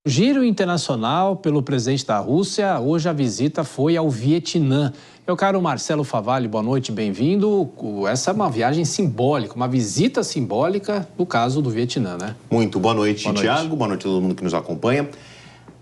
Giro internacional pelo presidente da Rússia, hoje a visita foi ao Vietnã. Meu caro Marcelo Favalli, boa noite, bem-vindo. Essa é uma viagem simbólica, uma visita simbólica no caso do Vietnã, né? Muito boa noite, Tiago, boa noite a todo mundo que nos acompanha.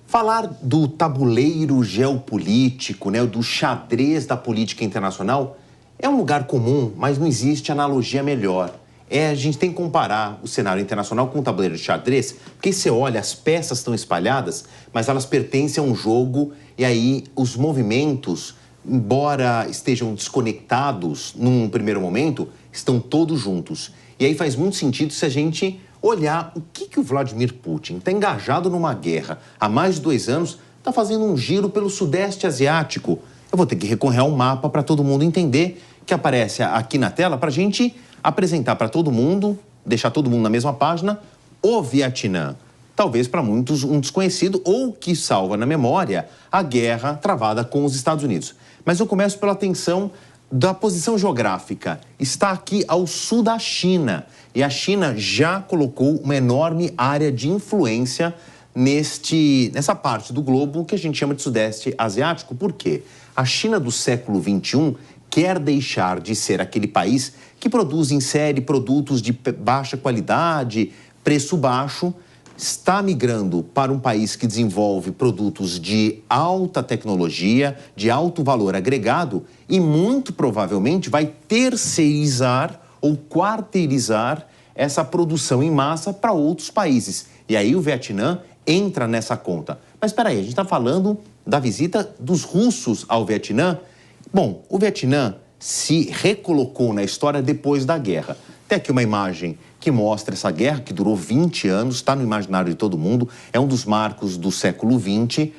Falar do tabuleiro geopolítico, né, do xadrez da política internacional, é um lugar comum, mas não existe analogia melhor. A gente tem que comparar o cenário internacional com o tabuleiro de xadrez, porque você olha, as peças estão espalhadas, mas elas pertencem a um jogo, e aí os movimentos, embora estejam desconectados num primeiro momento, estão todos juntos. E aí faz muito sentido se a gente olhar o que o Vladimir Putin está engajado numa guerra há mais de 2 anos, está fazendo um giro pelo Sudeste Asiático. Eu vou ter que recorrer a um mapa para todo mundo entender, que aparece aqui na tela, para a gente apresentar para todo mundo, deixar todo mundo na mesma página, o Vietnã. Talvez para muitos um desconhecido ou que salva na memória a guerra travada com os Estados Unidos. Mas eu começo pela atenção da posição geográfica. Está aqui ao sul da China. E a China já colocou uma enorme área de influência nessa parte do globo que a gente chama de Sudeste Asiático. Por quê? A China do século XXI quer deixar de ser aquele país que produz em série produtos de baixa qualidade, preço baixo, está migrando para um país que desenvolve produtos de alta tecnologia, de alto valor agregado e muito provavelmente vai terceirizar ou quarteirizar essa produção em massa para outros países. E aí o Vietnã entra nessa conta. Mas espera aí, a gente está falando da visita dos russos ao Vietnã. Bom, o Vietnã se recolocou na história depois da guerra. Tem aqui uma imagem que mostra essa guerra, que durou 20 anos, está no imaginário de todo mundo, é um dos marcos do século XX.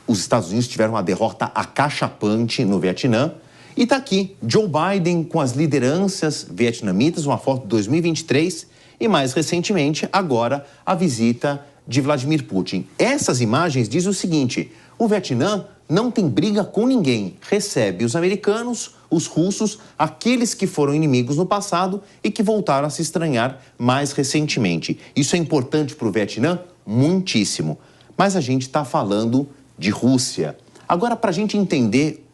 Os Estados Unidos tiveram uma derrota acachapante no Vietnã. E está aqui Joe Biden com as lideranças vietnamitas, uma foto de 2023, e mais recentemente, agora, a visita de Vladimir Putin. Essas imagens dizem o seguinte: o Vietnã não tem briga com ninguém, recebe os americanos, os russos, aqueles que foram inimigos no passado e que voltaram a se estranhar mais recentemente. Isso é importante para o Vietnã? Muitíssimo. Mas a gente está falando de Rússia. Agora, para a gente entender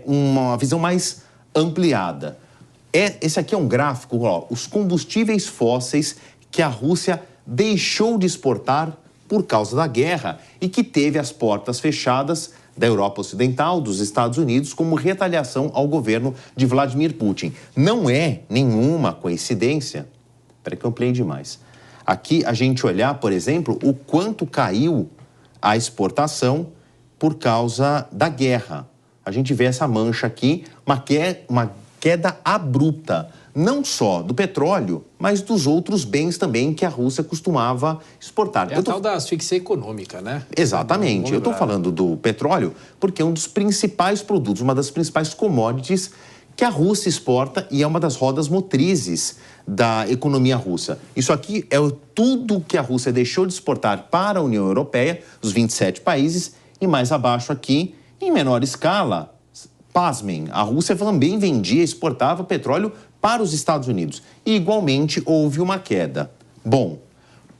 uma visão mais ampliada, esse aqui é um gráfico, ó, os combustíveis fósseis que a Rússia deixou de exportar por causa da guerra e que teve as portas fechadas da Europa Ocidental, dos Estados Unidos, como retaliação ao governo de Vladimir Putin. Não é nenhuma coincidência. Espera que eu ampliei demais. Aqui a gente olhar, por exemplo, o quanto caiu a exportação por causa da guerra. A gente vê essa mancha aqui, uma queda abrupta, não só do petróleo, mas dos outros bens também que a Rússia costumava exportar. É a tal da asfixia econômica, né? Exatamente. Eu estou falando do petróleo porque é um dos principais produtos, uma das principais commodities que a Rússia exporta e é uma das rodas motrizes da economia russa. Isso aqui é tudo que a Rússia deixou de exportar para a União Europeia, os 27 países, e mais abaixo aqui, em menor escala, pasmem, a Rússia também vendia, exportava petróleo para os Estados Unidos. E, igualmente, houve uma queda. Bom,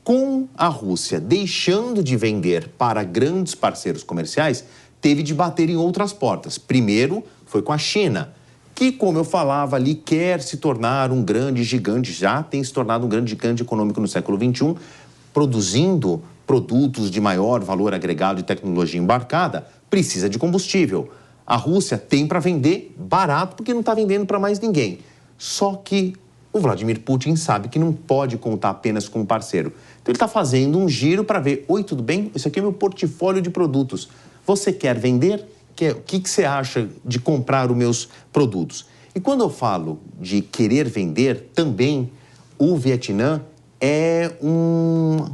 com a Rússia deixando de vender para grandes parceiros comerciais, teve de bater em outras portas. Primeiro, foi com a China, que, como eu falava ali, quer se tornar um grande gigante, já tem se tornado um grande gigante econômico no século XXI, produzindo produtos de maior valor agregado e tecnologia embarcada, precisa de combustível. A Rússia tem para vender barato porque não está vendendo para mais ninguém. Só que o Vladimir Putin sabe que não pode contar apenas com um parceiro. Então ele está fazendo um giro para ver: oi, tudo bem? Esse aqui é meu portfólio de produtos. Você quer vender? O que você acha de comprar os meus produtos? E quando eu falo de querer vender, também o Vietnã é um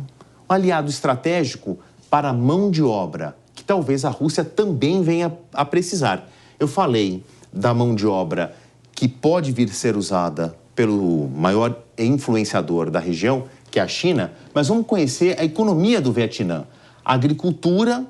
aliado estratégico para a mão de obra, que talvez a Rússia também venha a precisar. Eu falei da mão de obra que pode vir a ser usada pelo maior influenciador da região, que é a China, mas vamos conhecer a economia do Vietnã. A agricultura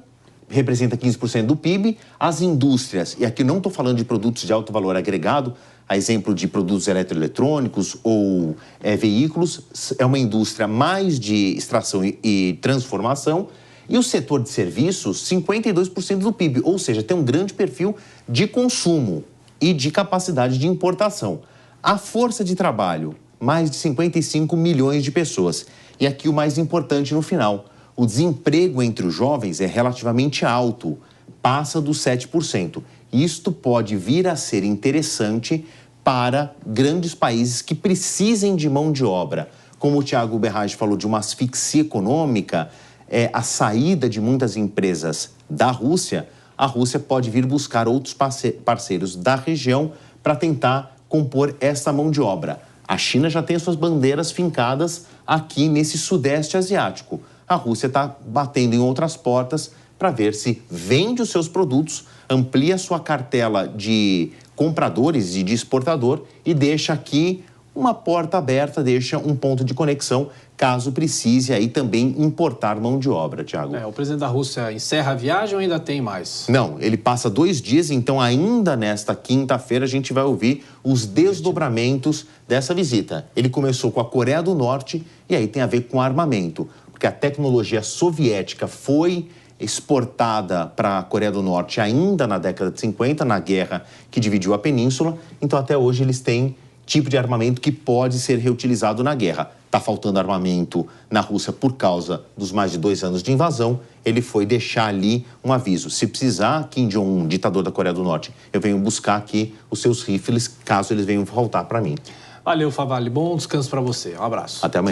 representa 15% do PIB, as indústrias, e aqui não estou falando de produtos de alto valor agregado, a exemplo de produtos eletroeletrônicos ou veículos, é uma indústria mais de extração e transformação, E o setor de serviços, 52% do PIB, ou seja, tem um grande perfil de consumo e de capacidade de importação. A força de trabalho, mais de 55 milhões de pessoas. E aqui o mais importante no final, o desemprego entre os jovens é relativamente alto, passa dos 7%. Isto pode vir a ser interessante para grandes países que precisem de mão de obra. Como o Thiago Berrage falou de uma asfixia econômica, a saída de muitas empresas da Rússia, a Rússia pode vir buscar outros parceiros da região para tentar compor essa mão de obra. A China já tem suas bandeiras fincadas aqui nesse sudeste asiático. A Rússia está batendo em outras portas para ver se vende os seus produtos, amplia sua cartela de compradores e de exportador e deixa aqui uma porta aberta, deixa um ponto de conexão, caso precise aí também importar mão de obra, Thiago. O presidente da Rússia encerra a viagem ou ainda tem mais? Não, ele passa 2 dias, então ainda nesta quinta-feira a gente vai ouvir os desdobramentos dessa visita. Ele começou com a Coreia do Norte e aí tem a ver com armamento, porque a tecnologia soviética foi exportada para a Coreia do Norte ainda na década de 50, na guerra que dividiu a península, então até hoje eles têm tipo de armamento que pode ser reutilizado na guerra. Está faltando armamento na Rússia por causa dos mais de 2 anos de invasão. Ele foi deixar ali um aviso. Se precisar, Kim Jong-un, ditador da Coreia do Norte, eu venho buscar aqui os seus rifles, caso eles venham faltar para mim. Valeu, Favalli. Bom descanso para você. Um abraço. Até amanhã.